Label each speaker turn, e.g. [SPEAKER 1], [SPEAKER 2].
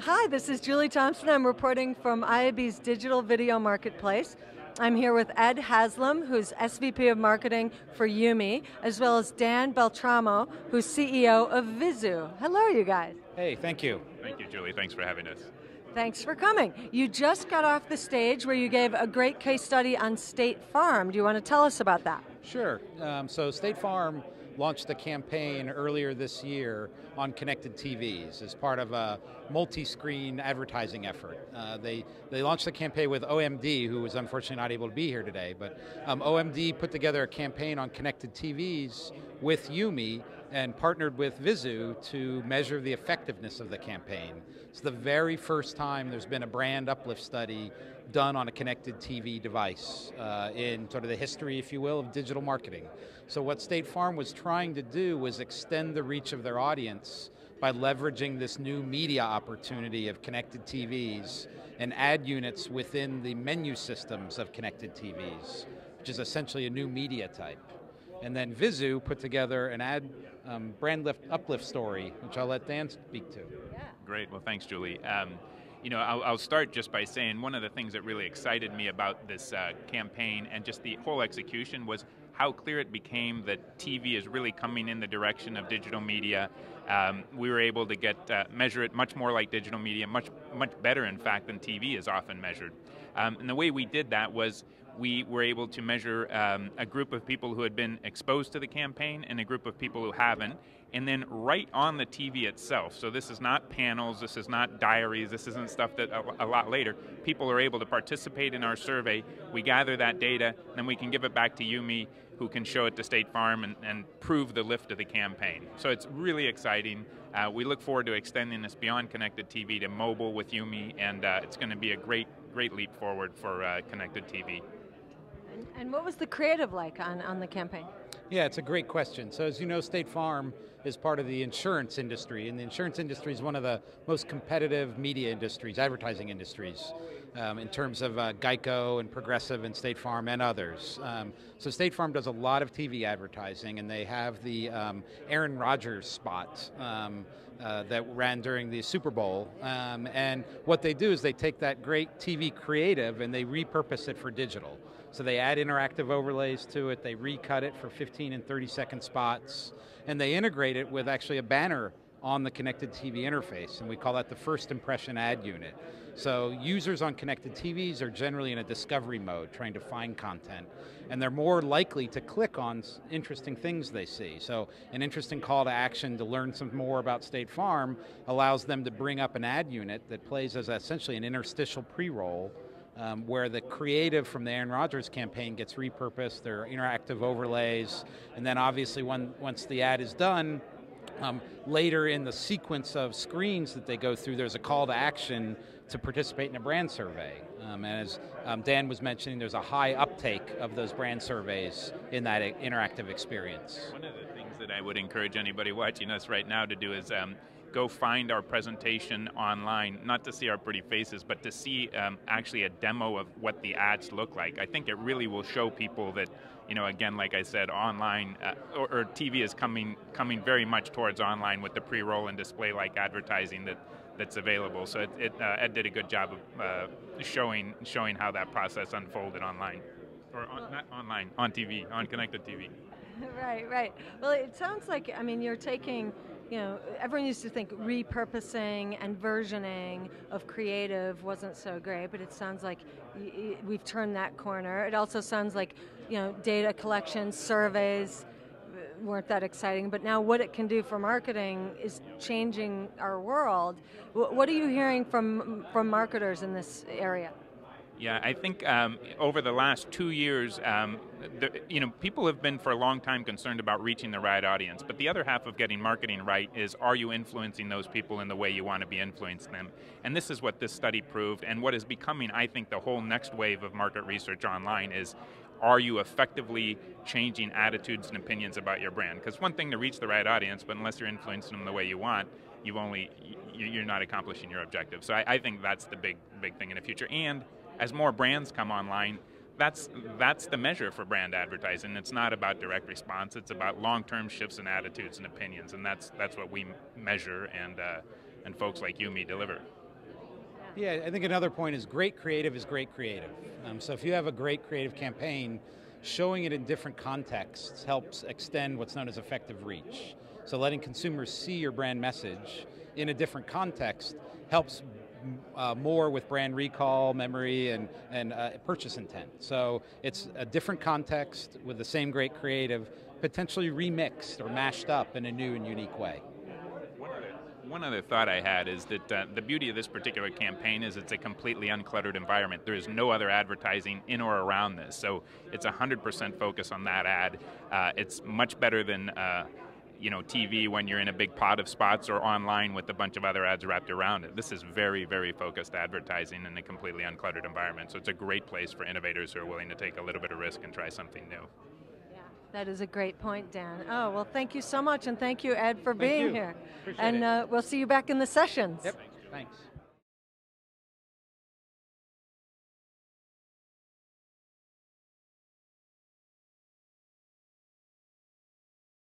[SPEAKER 1] Hi, this is Julie Thompson. I'm reporting from IAB's Digital Video Marketplace. I'm here with Ed Haslam, who's SVP of Marketing for YuMe, as well as Dan Beltramo, who's CEO of Vizu. Hello, you guys.
[SPEAKER 2] Hey, thank you.
[SPEAKER 3] Thank you, Julie. Thanks for having us.
[SPEAKER 1] Thanks for coming. You just got off the stage where you gave a great case study on State Farm. Do you want to tell us about that?
[SPEAKER 2] Sure. So State Farm launched a campaign earlier this year on connected TVs as part of a multi-screen advertising effort. They launched the campaign with OMD, who was unfortunately not able to be here today, but OMD put together a campaign on connected TVs with YuMe and partnered with Vizu to measure the effectiveness of the campaign. It's the very first time there's been a brand uplift study done on a connected TV device in sort of the history, if you will, of digital marketing. So what State Farm was trying to do was extend the reach of their audience by leveraging this new media opportunity of connected TVs and ad units within the menu systems of connected TVs, which is essentially a new media type. And then Vizu put together an ad brand uplift story, which I'll let Dan speak to.
[SPEAKER 1] Yeah.
[SPEAKER 3] Great. Well, thanks, Julie. I'll start just by saying one of the things that really excited me about this campaign and just the whole execution was how clear it became that TV is really coming in the direction of digital media. We were able to measure it much more like digital media, much better, in fact, than TV is often measured. And the way we did that was we were able to measure a group of people who had been exposed to the campaign and a group of people who haven't, and then right on the TV itself. So this is not panels, this is not diaries, this isn't stuff that a lot later. People are able to participate in our survey, we gather that data, then we can give it back to YuMe, who can show it to State Farm and prove the lift of the campaign. So it's really exciting. We look forward to extending this beyond connected TV to mobile with YuMe, and it's going to be a great leap forward for connected TV.
[SPEAKER 1] And what was the creative like on the campaign?
[SPEAKER 2] Yeah, it's a great question. So as you know, State Farm is part of the insurance industry, and the insurance industry is one of the most competitive media industries, advertising industries, in terms of Geico and Progressive and State Farm and others. So State Farm does a lot of TV advertising, and they have the Aaron Rodgers spot that ran during the Super Bowl. And what they do is they take that great TV creative and they repurpose it for digital. So they add interactive overlays to it, they recut it for 15 and 30-second spots, and they integrate it with actually a banner on the connected TV interface, and we call that the first impression ad unit. So users on connected TVs are generally in a discovery mode, trying to find content, and they're more likely to click on interesting things they see. So an interesting call to action to learn some more about State Farm allows them to bring up an ad unit that plays as essentially an interstitial pre-roll, where the creative from the Aaron Rodgers campaign gets repurposed, there are interactive overlays, and then obviously once the ad is done, later in the sequence of screens that they go through, there's a call to action to participate in a brand survey. And as Dan was mentioning, there's a high uptake of those brand surveys in that interactive experience.
[SPEAKER 3] One of the things that I would encourage anybody watching us right now to do is go find our presentation online, not to see our pretty faces, but to see actually a demo of what the ads look like. I think it really will show people that, again, like I said, online, or TV is coming very much towards online with the pre-roll and display-like advertising that's available. So Ed did a good job of showing how that process unfolded online. Or not online, on TV, on connected TV.
[SPEAKER 1] Right. Well, it sounds like, you're taking, everyone used to think repurposing and versioning of creative wasn't so great, but it sounds like we've turned that corner. It also sounds like, data collection, surveys weren't that exciting, but now what it can do for marketing is changing our world. What are you hearing from marketers in this area?
[SPEAKER 3] Yeah, I think over the last 2 years, people have been for a long time concerned about reaching the right audience, but the other half of getting marketing right is, are you influencing those people in the way you want to be influencing them? And this is what this study proved, and what is becoming, I think, the whole next wave of market research online is, are you effectively changing attitudes and opinions about your brand? Because one thing to reach the right audience, but unless you're influencing them the way you want, you're not accomplishing your objective. So I think that's the big thing in the future. And as more brands come online, that's the measure for brand advertising. It's not about direct response. It's about long-term shifts in attitudes and opinions, and that's what we measure, and folks like YuMe deliver.
[SPEAKER 2] Yeah, I think another point is great creative is great creative. So if you have a great creative campaign, showing it in different contexts helps extend what's known as effective reach. So letting consumers see your brand message in a different context helps more with brand recall, memory, and purchase intent. So it's a different context with the same great creative, potentially remixed or mashed up in a new and unique way.
[SPEAKER 3] One other thought I had is that the beauty of this particular campaign is it's a completely uncluttered environment. There is no other advertising in or around this, so it's 100% focus on that ad. It's much better than TV when you're in a big pot of spots or online with a bunch of other ads wrapped around it. This is very, very focused advertising in a completely uncluttered environment, so it's a great place for innovators who are willing to take a little bit of risk and try something new.
[SPEAKER 1] That is a great point, Dan. Oh, well, thank you so much, and thank you, Ed, for being here.
[SPEAKER 2] Appreciate
[SPEAKER 1] and
[SPEAKER 2] it.
[SPEAKER 1] We'll see you back in the sessions.
[SPEAKER 2] Yep, thanks.